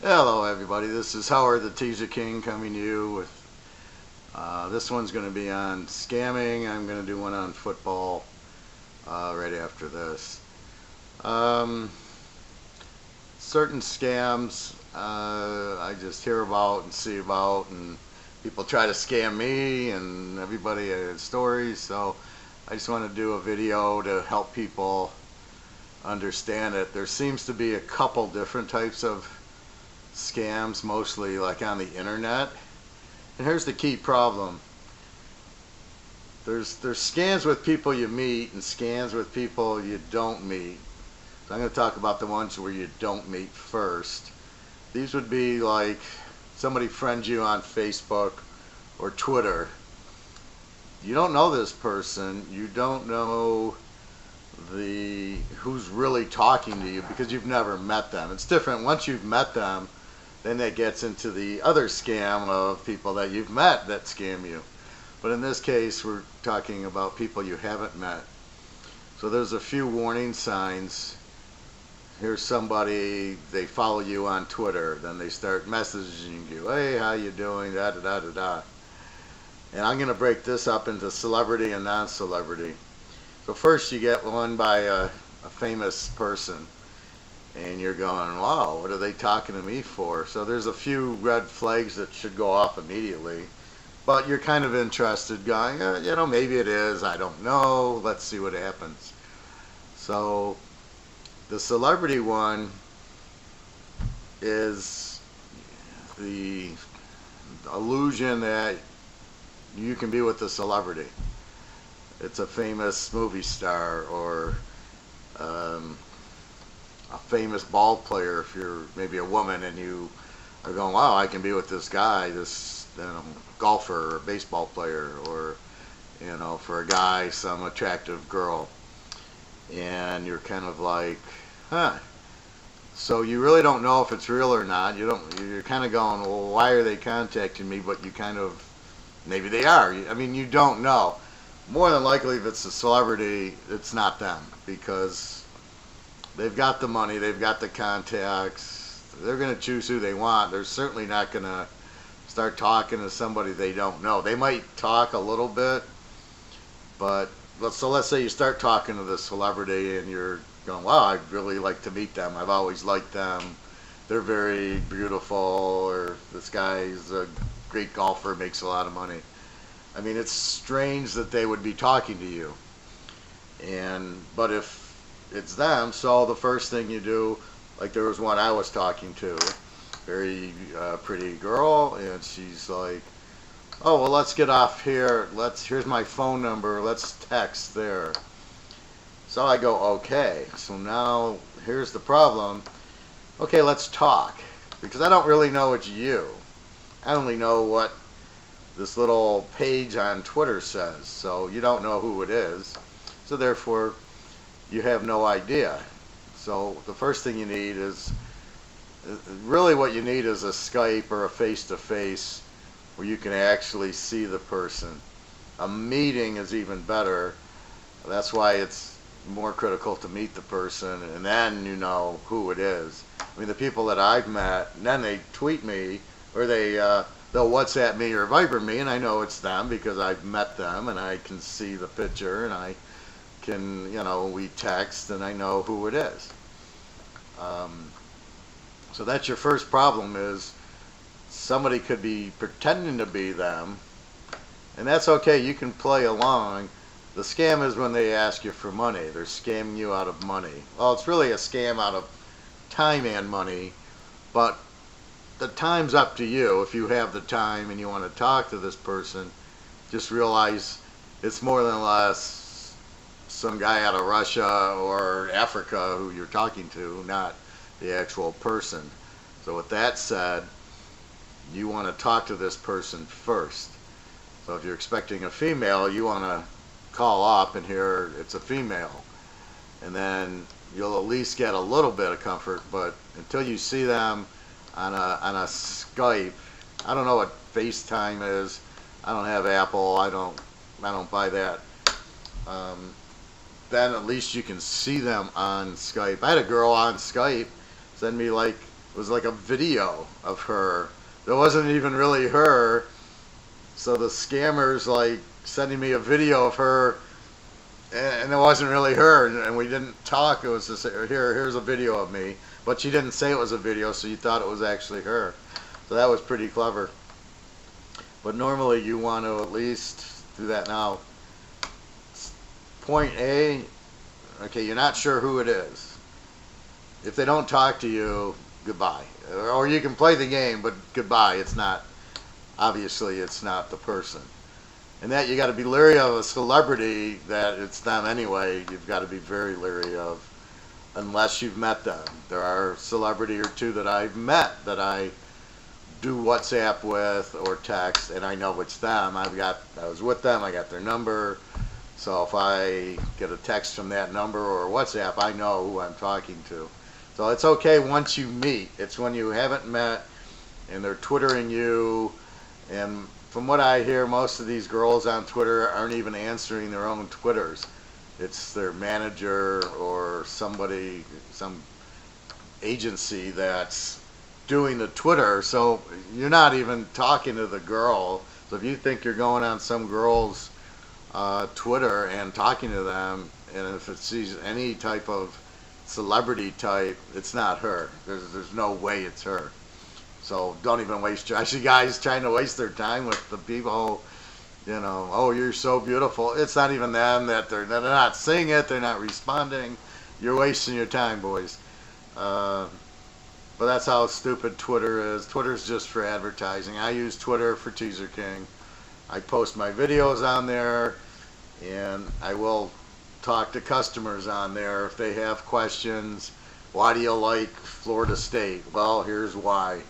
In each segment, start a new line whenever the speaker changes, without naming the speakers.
Hello everybody, this is Howard the Teaser King coming to you with this one's going to be on scamming. I'm going to do one on football right after this. Certain scams I just hear about and see about, and people try to scam me, and everybody has stories, so I just want to do a video to help people understand it. There seems to be a couple different types of scams, mostly like on the internet. And here's the key problem. There's scams with people you meet and scams with people you don't meet. So I'm going to talk about the ones where you don't meet first. These would be like somebody friends you on Facebook or Twitter. You don't know this person. You don't know who's really talking to you because you've never met them. It's different once you've met them. Then that gets into the other scam of people that you've met that scam you. But in this case, we're talking about people you haven't met. So there's a few warning signs. Here's somebody, they follow you on Twitter. Then they start messaging you. Hey, how you doing? Da da da da da. And I'm going to break this up into celebrity and non-celebrity. So first you get one by a famous person. And you're going, wow, what are they talking to me for? So there's a few red flags that should go off immediately. But you're kind of interested, going, maybe it is, I don't know, let's see what happens. So the celebrity one is the illusion that you can be with a celebrity. It's a famous movie star or a famous ball player. If you're maybe a woman and you are going, wow, I can be with this guy, this golfer or baseball player, or for a guy, some attractive girl, and you're kind of like, huh. So you really don't know if it's real or not. You're kind of going, well, why are they contacting me? But you kind of, maybe they are. I mean, you don't know. More than likely, if it's a celebrity, it's not them, because they've got the money, they've got the contacts, they're going to choose who they want. They're certainly not going to start talking to somebody they don't know. They might talk a little bit, but let's say you start talking to this celebrity and you're going, wow, I'd really like to meet them. I've always liked them. They're very beautiful, or this guy's a great golfer, makes a lot of money. I mean, it's strange that they would be talking to you. But if it's them, so the first thing you do, like there was one I was talking to, very pretty girl, and she's like, oh, well, let's get off here, here's my phone number, let's text there. So I go, okay, so now here's the problem. Okay, let's talk, because I don't really know it's you. I only know what this little page on Twitter says, so you don't know who it is, so therefore you have no idea. So the first thing you need is, really what you need is a Skype or a face-to-face where you can actually see the person. A meeting is even better. That's why it's more critical to meet the person, and then you know who it is. I mean, the people that I've met, and then they tweet me, or they'll WhatsApp me or Viber me, and I know it's them because I've met them and I can see the picture, and I can, we text and I know who it is. So that's your first problem, is somebody could be pretending to be them, and that's okay, you can play along. The scam is when they ask you for money. They're scamming you out of money. Well, it's really a scam out of time and money, but the time's up to you. If you have the time and you want to talk to this person, just realize it's more than less some guy out of Russia or Africa who you're talking to, not the actual person. So with that said, you want to talk to this person first. So if you're expecting a female, you want to call up and hear it's a female, and then you'll at least get a little bit of comfort. But until you see them on a Skype, I don't know what FaceTime is. I don't have Apple. I don't buy that. Then at least you can see them on Skype. I had a girl on Skype send me like It was like a video of her. It wasn't even really her. So the scammers like sending me a video of her, and it wasn't really her, and we didn't talk. It was just here's a video of me, but she didn't say it was a video, so you thought it was actually her. So that was pretty clever. But normally you want to at least do that. Now, point A, okay, you're not sure who it is. If they don't talk to you, goodbye. Or you can play the game, but goodbye. It's not, obviously it's not the person. And that you got to be leery of a celebrity that it's them anyway. You've got to be very leery of, unless you've met them. There are a celebrity or two that I've met that I do WhatsApp with or text, and I know it's them. I was with them. I got their number. So if I get a text from that number or WhatsApp, I know who I'm talking to. So it's okay once you meet. It's when you haven't met and they're Twittering you. And from what I hear, most of these girls on Twitter aren't even answering their own Twitters. It's their manager or somebody, some agency that's doing the Twitter. So you're not even talking to the girl. So if you think you're going on some girl's Twitter and talking to them, and if it sees any type of celebrity type, it's not her. There's no way it's her. So don't even waste your. I see guys trying to waste their time with the people, you know, oh, you're so beautiful. It's not even them, that they're not seeing it, they're not responding. You're wasting your time, boys. But that's how stupid Twitter is. Twitter's just for advertising. I use Twitter for Teaser King. I post my videos on there, and I will talk to customers on there if they have questions. Why do you like Florida State? Well, here's why.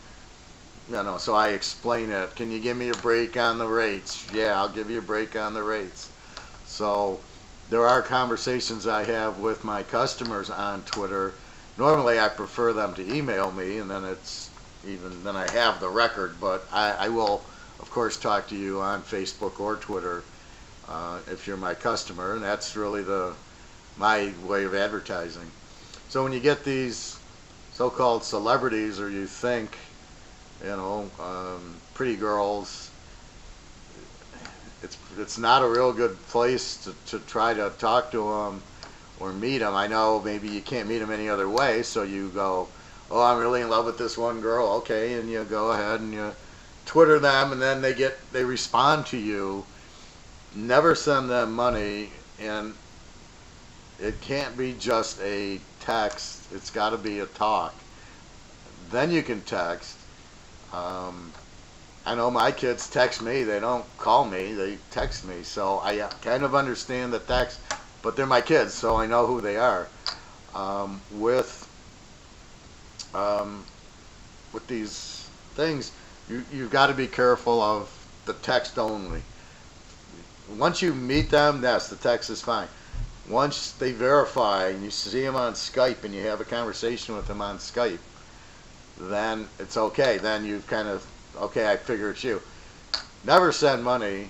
You know, so I explain it. Can you give me a break on the rates? Yeah, I'll give you a break on the rates. So there are conversations I have with my customers on Twitter. Normally I prefer them to email me, and then then I have the record, but I will of course talk to you on Facebook or Twitter if you're my customer, and that's really my way of advertising. So when you get these so-called celebrities, or you think, you know, pretty girls, it's not a real good place to try to talk to them or meet them. I know maybe you can't meet them any other way, so you go, oh, I'm really in love with this one girl, okay, and you go ahead and you Twitter them, and then they respond to you. Never send them money, and it can't be just a text. It's got to be a talk. Then you can text. I know my kids text me. They don't call me. They text me. So I kind of understand the text, but they're my kids, so I know who they are. With these things, you've got to be careful of the text only. Once you meet them, yes, the text is fine. Once they verify and you see them on Skype and you have a conversation with them on Skype, then it's okay. Then you've kind of, okay, I figure it's you. Never send money.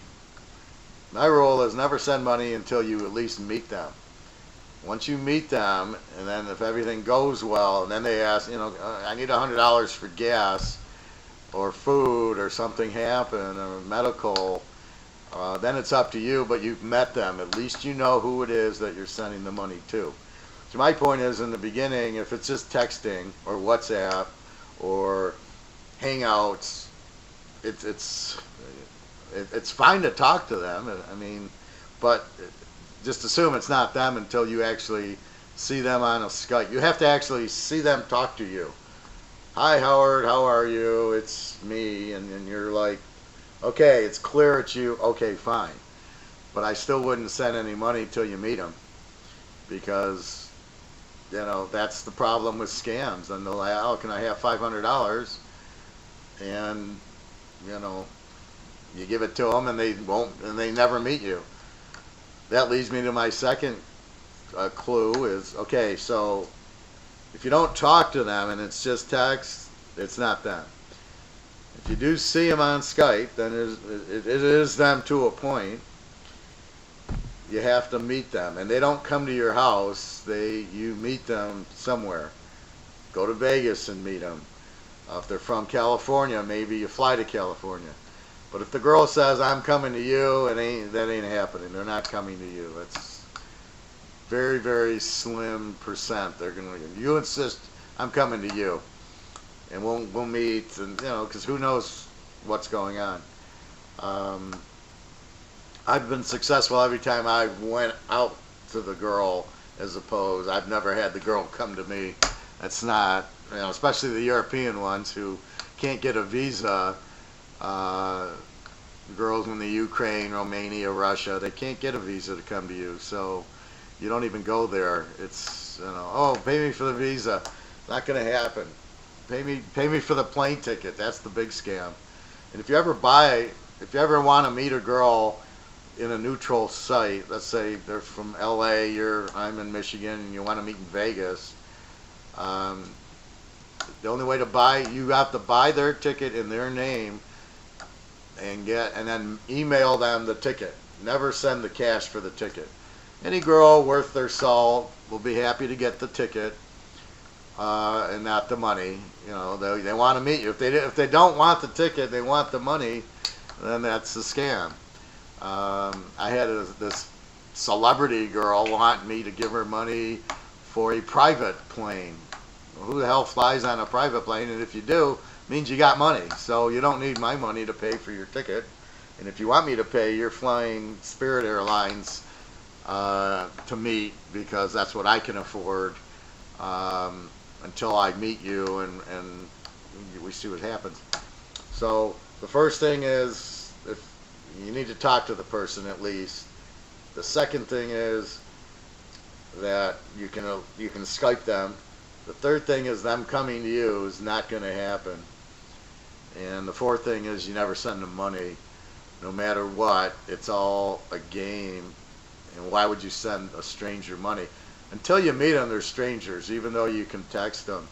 My rule is never send money until you at least meet them. Once you meet them, and then if everything goes well, and then they ask, you know, I need $100 for gas or food or something happened or medical, then it's up to you, but you've met them. At least you know who it is that you're sending the money to. So my point is, in the beginning, if it's just texting or WhatsApp or Hangouts, it's fine to talk to them. I mean, but just assume it's not them until you actually see them on a Skype. You have to actually see them talk to you. Hi, Howard, how are you? It's me. And you're like, okay, it's clear it's you. Okay, fine. But I still wouldn't send any money till you meet them, because, you know, that's the problem with scams. And they'll like, oh, can I have $500? And, you know, you give it to them and they won't, and they never meet you. That leads me to my second clue is, okay, so if you don't talk to them and it's just text, it's not them. If you do see them on Skype, then it is them to a point. You have to meet them, and they don't come to your house. You meet them somewhere. Go to Vegas and meet them. If they're from California, maybe you fly to California. But if the girl says, I'm coming to you, that ain't happening. They're not coming to you. It's very, very slim percent. They're going to, you insist, I'm coming to you. And we'll meet, and because who knows what's going on. I've been successful every time I went out to the girl, as opposed, I've never had the girl come to me. That's not, especially the European ones who can't get a visa. Girls in the Ukraine, Romania, Russia, they can't get a visa to come to you, so you don't even go there. It's, oh, pay me for the visa. Not going to happen. Pay me for the plane ticket. That's the big scam. And if you ever want to meet a girl in a neutral site, let's say they're from LA, I'm in Michigan, and you want to meet in Vegas, the only way you have to buy their ticket in their name and then email them the ticket. Never send the cash for the ticket. Any girl worth their salt will be happy to get the ticket and not the money. They want to meet you. If they don't want the ticket, they want the money, then that's a scam. I had this celebrity girl want me to give her money for a private plane. Well, who the hell flies on a private plane? And if you do, it means you got money. So you don't need my money to pay for your ticket. And if you want me to pay, you're flying Spirit Airlines to meet, because that's what I can afford until I meet you and we see what happens. So the first thing is, if you need to talk to the person at least. The second thing is that you can Skype them. The third thing is them coming to you is not going to happen. And the fourth thing is you never send them money, no matter what. It's all a game. And why would you send a stranger money? Until you meet them, they're strangers, even though you can text them.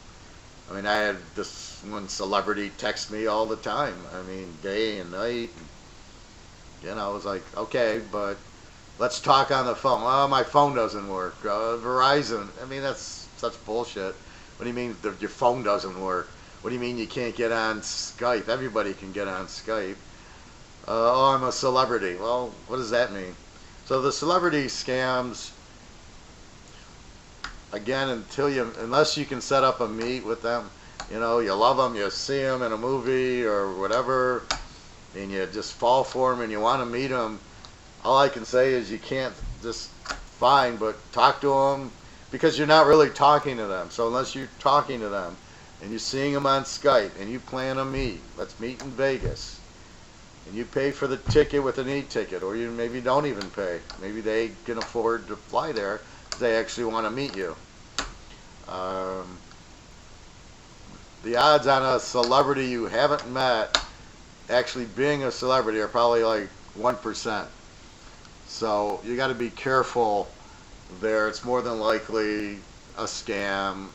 I mean, I had this one celebrity text me all the time. I mean, day and night. I was like, okay, but let's talk on the phone. Oh, my phone doesn't work. Verizon. I mean, that's such bullshit. What do you mean your phone doesn't work? What do you mean you can't get on Skype? Everybody can get on Skype. Oh, I'm a celebrity. Well, what does that mean? So the celebrity scams, again, unless you can set up a meet with them, you love them, you see them in a movie or whatever, and you just fall for them and you want to meet them, all I can say is you can't just fine, but talk to them, because you're not really talking to them. So unless you're talking to them and you're seeing them on Skype and you plan a meet, let's meet in Vegas, and you pay for the ticket with an e-ticket, or you maybe don't even pay. Maybe they can afford to fly there because they actually want to meet you. The odds on a celebrity you haven't met actually being a celebrity are probably like 1%. So you got to be careful there. It's more than likely a scam.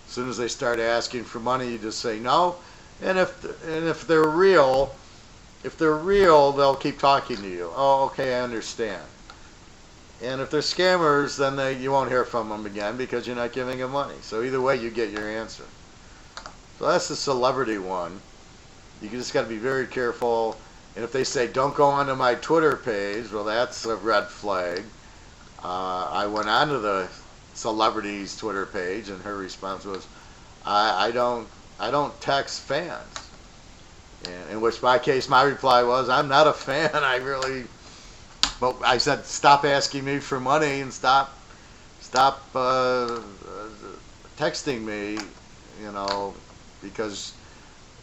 As soon as they start asking for money, you just say no. And if they're real, they'll keep talking to you. Oh, okay, I understand. And if they're scammers, then you won't hear from them again because you're not giving them money. So either way, you get your answer. So that's the celebrity one. You just got to be very careful. And if they say, don't go onto my Twitter page, well, that's a red flag. I went onto the celebrity's Twitter page, and her response was, I don't text fans. And in which my reply was, I'm not a fan. But I said, stop asking me for money and stop texting me, because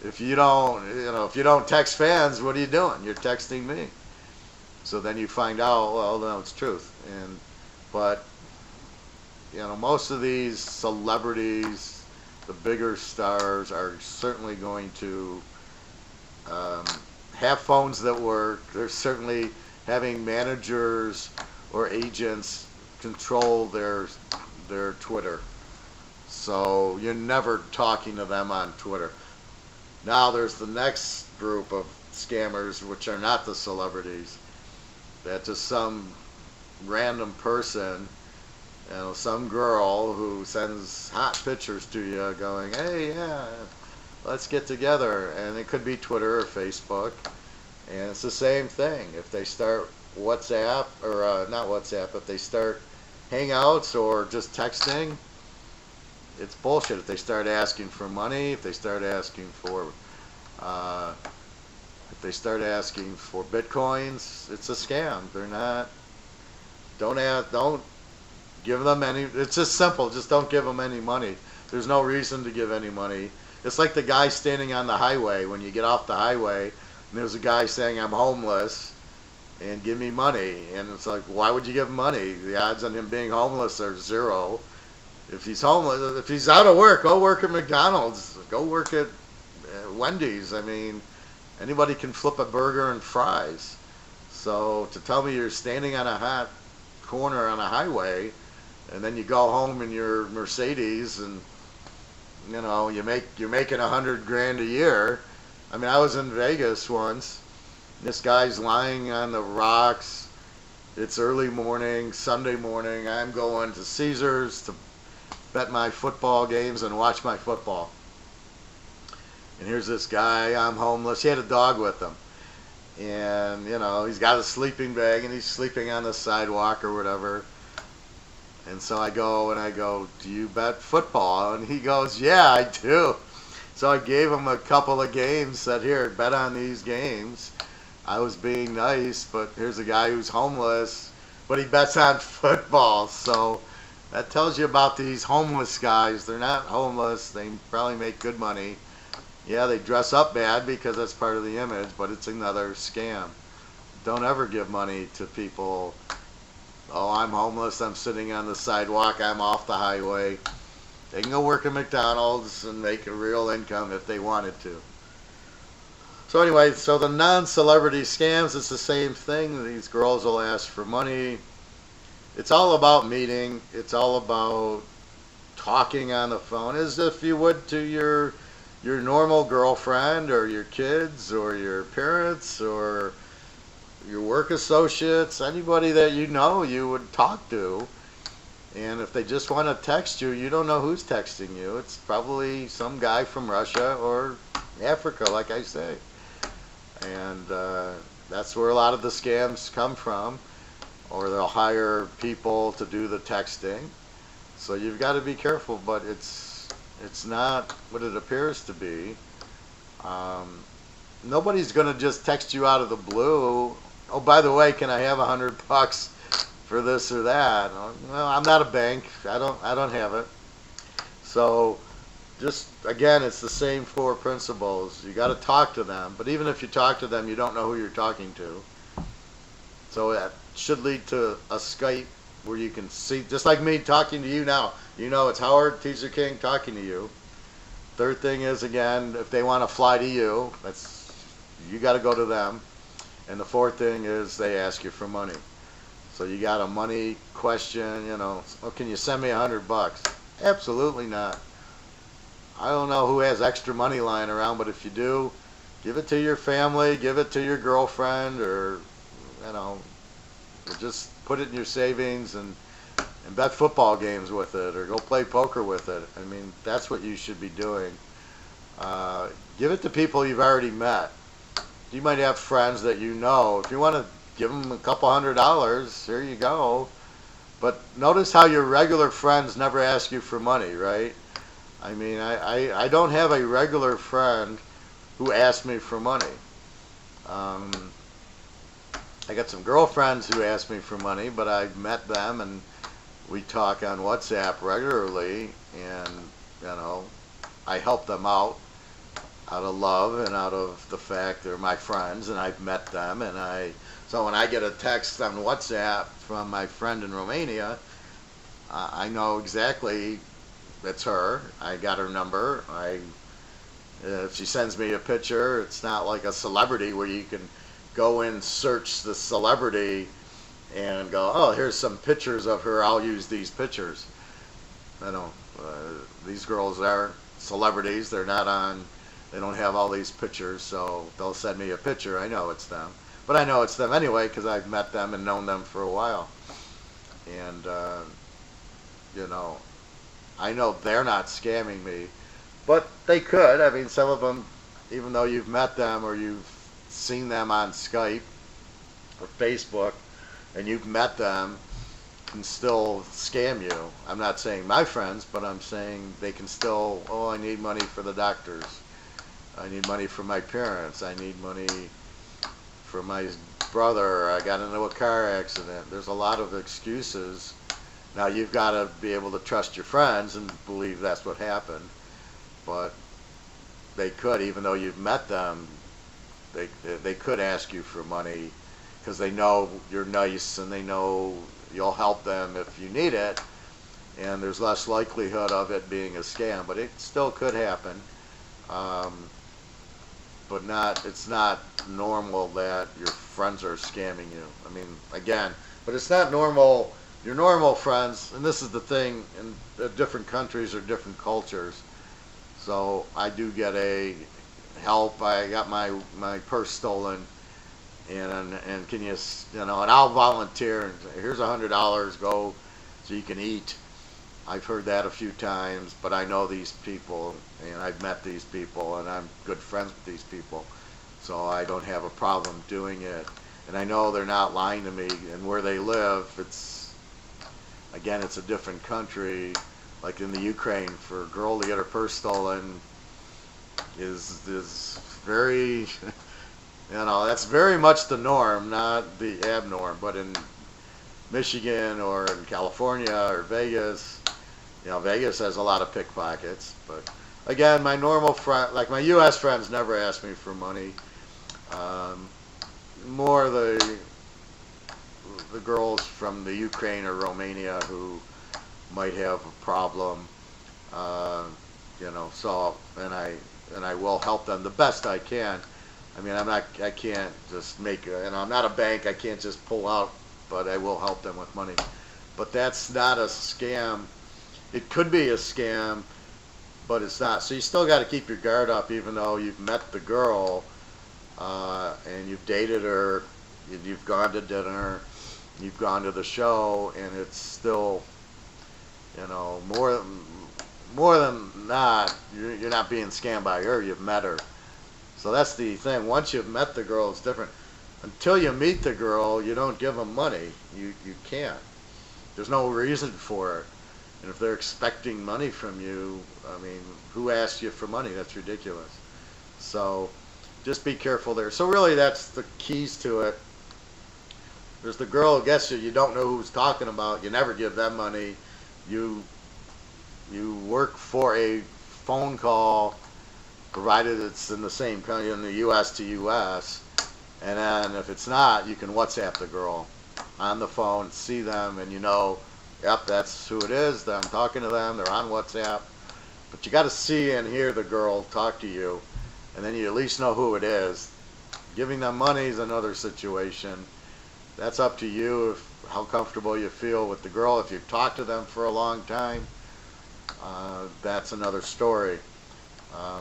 if you don't text fans, what are you doing? You're texting me. So then you find out, well, no, it's truth. But most of these celebrities, the bigger stars, are certainly going to have phones that work. They're certainly having managers or agents control their Twitter. So you're never talking to them on Twitter. Now there's the next group of scammers, which are not the celebrities. That's just some random person, some girl who sends hot pictures to you going, hey, yeah, let's get together. And it could be Twitter or Facebook. And it's the same thing. If they start WhatsApp, or not WhatsApp, if they start Hangouts or just texting, it's bullshit. If they start asking for money, if they start asking for bitcoins, it's a scam. They're not. Don't give them any. It's just simple. Just don't give them any money. There's no reason to give any money. It's like the guy standing on the highway when you get off the highway, and there's a guy saying, "I'm homeless and give me money." And it's like, why would you give him money? The odds on him being homeless are zero. If he's homeless, if he's out of work, go work at McDonald's. Go work at Wendy's. I mean, anybody can flip a burger and fries. So to tell me you're standing on a hot corner on a highway, and then you go home in your Mercedes, and you're making $100,000 a year. I mean, I was in Vegas once. This guy's lying on the rocks. It's early morning, Sunday morning. I'm going to Caesars to bet my football games and watch my football. And here's this guy, I'm homeless. He had a dog with him. And, he's got a sleeping bag and he's sleeping on the sidewalk or whatever. And so I go, do you bet football? And he goes, yeah, I do. So I gave him a couple of games, said, here, bet on these games. I was being nice, but here's a guy who's homeless, but he bets on football. So that tells you about these homeless guys. They're not homeless. They probably make good money. Yeah, they dress up bad because that's part of the image, but it's another scam. Don't ever give money to people. Oh, I'm homeless. I'm sitting on the sidewalk. I'm off the highway. They can go work at McDonald's and make a real income if they wanted to. So anyway, so the non-celebrity scams, it's the same thing. These girls will ask for money. It's all about meeting. It's all about talking on the phone as if you would to your normal girlfriend or your kids or your parents or your work associates, anybody that you would talk to. And if they just want to text you, you don't know who's texting you. It's probably some guy from Russia or Africa, like I say. And that's where a lot of the scams come from. Or they'll hire people to do the texting. So you've got to be careful, but it's not what it appears to be. Nobody's going to just text you out of the blue. Oh, by the way, can I have $100 for this or that? Well, I'm not a bank. I don't have it. So just again, it's the same four principles. You got to talk to them, but even if you talk to them, you don't know who you're talking to. So that should lead to a Skype where you can see, just like me talking to you now. It's Howard Teacher King talking to you. Third thing is, again, if they want to fly to you, you got to go to them. And the fourth thing is they ask you for money. So you got a money question, can you send me $100? Absolutely not. I don't know who has extra money lying around, but if you do, give it to your family, give it to your girlfriend, or just put it in your savings and bet football games with it, or go play poker with it. I mean, that's what you should be doing. Give it to people you've already met. You might have friends that you know. If you want to give them a couple $100, here you go. But notice how your regular friends never ask you for money, right? I mean, I don't have a regular friend who asks me for money. I got some girlfriends who ask me for money, but I've met them and we talk on WhatsApp regularly, and I help them out of love and out of the fact they're my friends and I've met them, and so when I get a text on WhatsApp from my friend in Romania, I know exactly it's her. I got her number. If she sends me a picture, it's not like a celebrity where you can go in, search the celebrity and go, oh, here's some pictures of her, I'll use these pictures. These girls are celebrities. They don't have all these pictures, so they'll send me a picture. I know it's them. But I know it's them anyway because I've met them and known them for a while. And, I know they're not scamming me. But they could. I mean, some of them, even though you've met them or you've seen them on Skype or Facebook and you've met them, can still scam you. I'm not saying my friends, but I'm saying they can still, oh, I need money for the doctors. I need money for my parents. I need money for my brother. I got into a car accident. There's a lot of excuses. Now you've got to be able to trust your friends and believe that's what happened. But they could, even though you've met them, they could ask you for money because they know you're nice and they know you'll help them if you need it, and there's less likelihood of it being a scam. But it still could happen. But it's not normal that your friends are scamming you. I mean, again, but it's not normal. Your normal friends, and this is the thing, in different countries or different cultures. So I do get a help. I got my purse stolen, and can you and I'll volunteer. And say, here's $100. Go so you can eat. I've heard that a few times, but I know these people, and I've met these people, and I'm good friends with these people, so I don't have a problem doing it. And I know they're not lying to me, and where they live, it's a different country. Like in the Ukraine, for a girl to get her purse stolen is very, that's very much the norm, not the abnorm. But in Michigan or in California or Vegas, Vegas has a lot of pickpockets. But again, my normal friend, like my U.S. friends, never ask me for money. More the girls from the Ukraine or Romania who might have a problem, so and I will help them the best I can. I mean, I can't just I'm not a bank. I can't just pull out, but I will help them with money. But that's not a scam. It could be a scam, but it's not. So you still got to keep your guard up, even though you've met the girl, and you've dated her, you've gone to dinner, you've gone to the show, and it's still, more than not, you're not being scammed by her. You've met her. So that's the thing. Once you've met the girl, it's different. Until you meet the girl, you don't give them money. You can't. There's no reason for it. And if they're expecting money from you, I mean, who asked you for money? That's ridiculous. So just be careful there. So really, that's the keys to it. There's the girl who gets you. You don't know who's talking about. You never give them money. You work for a phone call, provided it's in the same country, in the U.S. to U.S. And then if it's not, you can WhatsApp the girl on the phone, see them, and yep, that's who it is. I'm talking to them. They're on WhatsApp. But you got to see and hear the girl talk to you, and then you at least know who it is. Giving them money is another situation. That's up to you, how comfortable you feel with the girl. If you've talked to them for a long time, that's another story.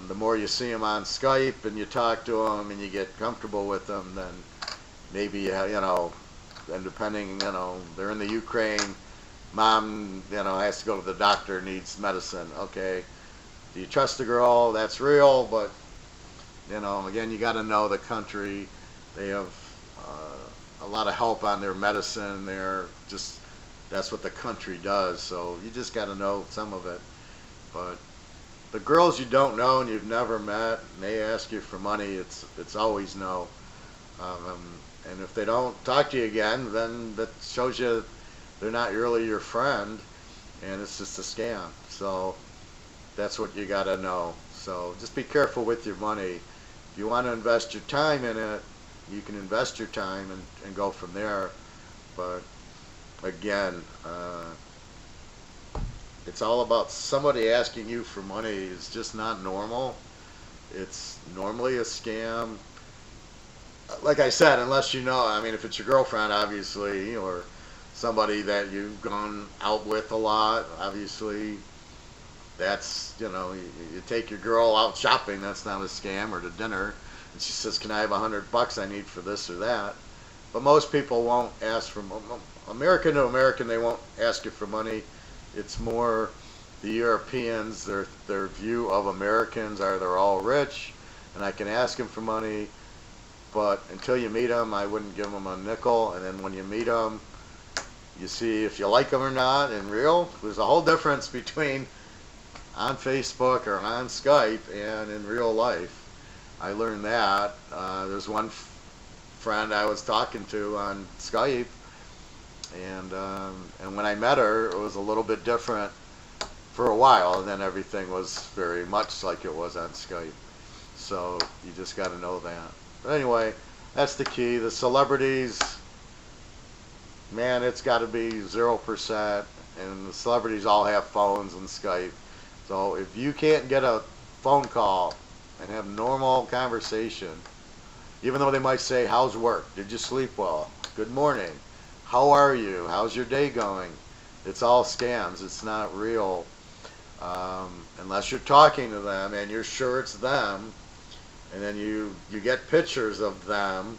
The more you see them on Skype and you talk to them and you get comfortable with them, then maybe, and depending, they're in the Ukraine, mom, has to go to the doctor, needs medicine. Okay, do you trust the girl? That's real, but, again, you got to know the country. They have a lot of help on their medicine. That's what the country does, so you just got to know some of it. But the girls you don't know and you've never met, and they ask you for money, it's always no. And if they don't talk to you again, then that shows you they're not really your friend, and it's just a scam. So that's what you got to know. So just be careful with your money. If you want to invest your time in it, you can invest your time and go from there. But again, it's all about somebody asking you for money is just not normal. It's normally a scam. Like I said, unless if it's your girlfriend, obviously, or somebody that you've gone out with a lot, obviously, that's, you take your girl out shopping, that's not a scam, or to dinner, and she says, can I have $100 I need for this or that? But most people won't ask for, American to American, they won't ask you for money. It's more the Europeans, their view of Americans are they're all rich, and I can ask them for money, but until you meet them, I wouldn't give them a nickel. And then when you meet them, you see if you like them or not in real. There's a whole difference between on Facebook or on Skype and in real life. I learned that. There's one friend I was talking to on Skype, and when I met her, it was a little bit different for a while, and then everything was very much like it was on Skype. So you just got to know that. But anyway, that's the key. The celebrities, man, it's got to be 0%, and the celebrities all have phones and Skype. So if you can't get a phone call and have normal conversation, even though they might say, how's work? Did you sleep well? Good morning. How are you? How's your day going? It's all scams. It's not real. Unless you're talking to them and you're sure it's them, and then you get pictures of them,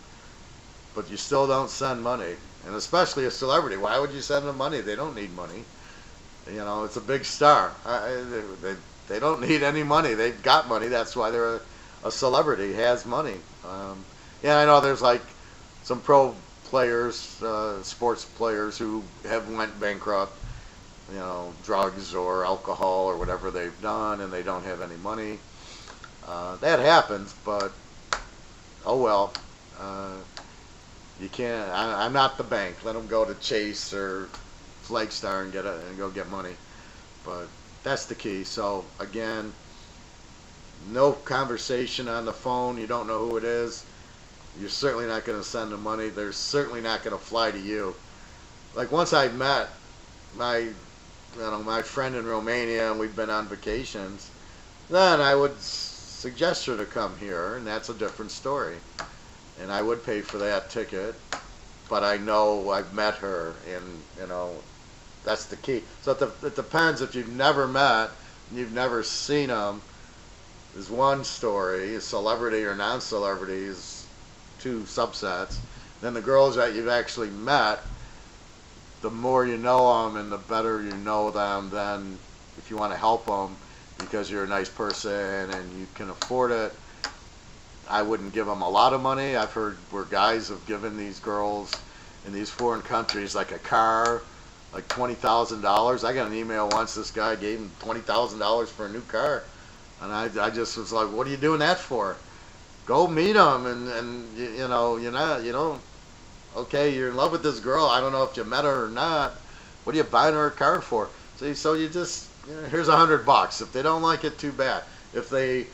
but you still don't send money. And especially a celebrity. Why would you send them money? They don't need money. You know, it's a big star. They don't need any money. They've got money. That's why they're a celebrity, has money. Yeah, I know there's like some pro players, sports players who have went bankrupt, you know, drugs or alcohol or whatever they've done, and they don't have any money. That happens, but oh well. You can't. I'm not the bank. Let them go to Chase or Flagstar and go get money. But that's the key. So again, no conversation on the phone. You don't know who it is. You're certainly not going to send them money. They're certainly not going to fly to you. Like once I met my friend in Romania and we've been on vacations, then I would suggest her to come here, and that's a different story. And I would pay for that ticket, but I know I've met her, and you know that's the key. So it depends. If you've never met and you've never seen them, is one story. Celebrity or non-celebrity is two subsets. Then the girls that you've actually met, the more you know them and the better you know them, then if you want to help them because you're a nice person and you can afford it, I wouldn't give them a lot of money. I've heard where guys have given these girls in these foreign countries like a car, like $20,000. I got an email once, this guy gave him $20,000 for a new car. And I just was like, what are you doing that for? Go meet them, and you know, you don't, okay, you're in love with this girl. I don't know if you met her or not. What are you buying her a car for? See, so you just, here's $100. If they don't like it, too bad. If they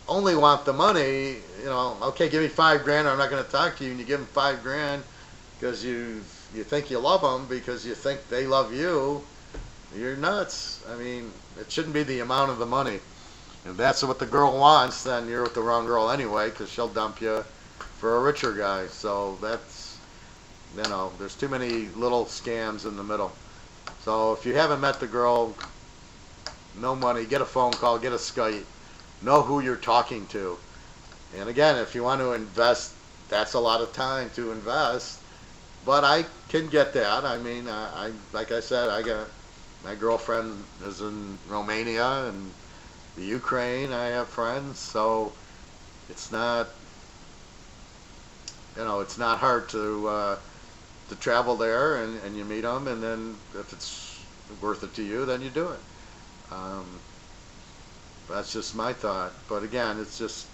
only want the money, you know, okay, give me $5 grand, or I'm not going to talk to you, and you give them $5 grand because you think you love them, because you think they love you, you're nuts. I mean, it shouldn't be the amount of the money. If that's what the girl wants, then you're with the wrong girl anyway, because she'll dump you for a richer guy. So that's, you know, there's too many little scams in the middle. So if you haven't met the girl, no money, get a phone call, get a Skype. Know who you're talking to. And again, if you want to invest, that's a lot of time to invest. But I can get that. I mean, I like I said, I got my girlfriend is in Romania and the Ukraine. I have friends, so it's not, you know, it's not hard to travel there and you meet them, and then if it's worth it to you, then you do it. That's just my thought. But again, it's just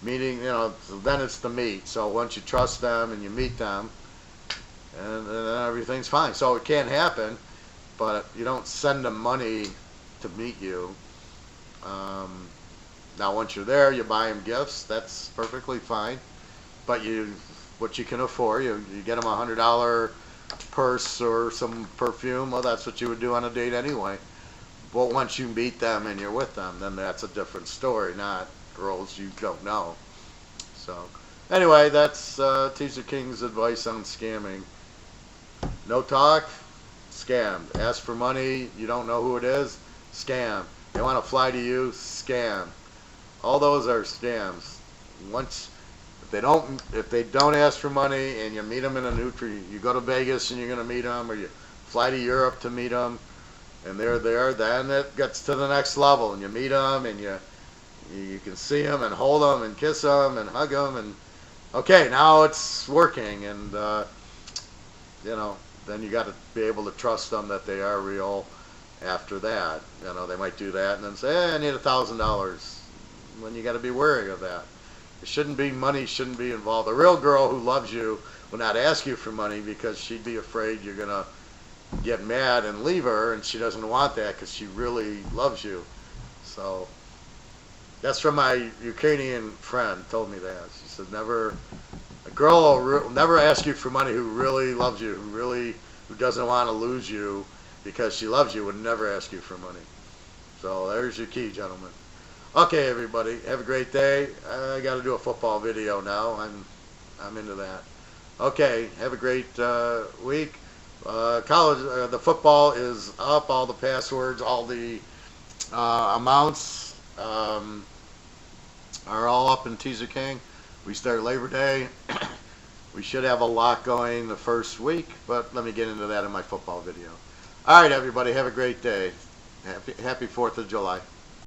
meeting, you know, so then it's the meet. So once you trust them and you meet them, and then everything's fine. So it can happen, but you don't send them money to meet you. Now once you're there, you buy them gifts. That's perfectly fine. But what you can afford, you get them $100 purse or some perfume. Well, that's what you would do on a date anyway. But once you meet them and you're with them, then that's a different story, not girls you don't know. So anyway, that's Teacher King's advice on scamming. No talk, scammed. Ask for money, you don't know who it is, scam. They want to fly to you, scam. All those are scams. If they don't ask for money and you meet them in a you go to Vegas and you're going to meet them, or you fly to Europe to meet them, and they're there, then it gets to the next level, and you meet them, and you can see them and hold them and kiss them and hug them, and okay, now it's working, and then you got to be able to trust them that they are real. After that, they might do that and then say, "Hey, I need $1,000." When you got to be wary of that. It shouldn't be money. Shouldn't be involved. A real girl who loves you will not ask you for money because she'd be afraid you're gonna get mad and leave her, and she doesn't want that because she really loves you. So that's from my Ukrainian friend. Told me that. She said, a girl will never ask you for money who really loves you, who doesn't want to lose you because she loves you, would never ask you for money. So there's your key, gentlemen. Okay, everybody, have a great day. I got to do a football video now. I'm into that. Okay, have a great week. College, the football is up. All the passwords, all the amounts are all up in Teaser King. We start Labor Day. We should have a lot going the first week, but let me get into that in my football video. All right, everybody, have a great day. Happy 4th of July.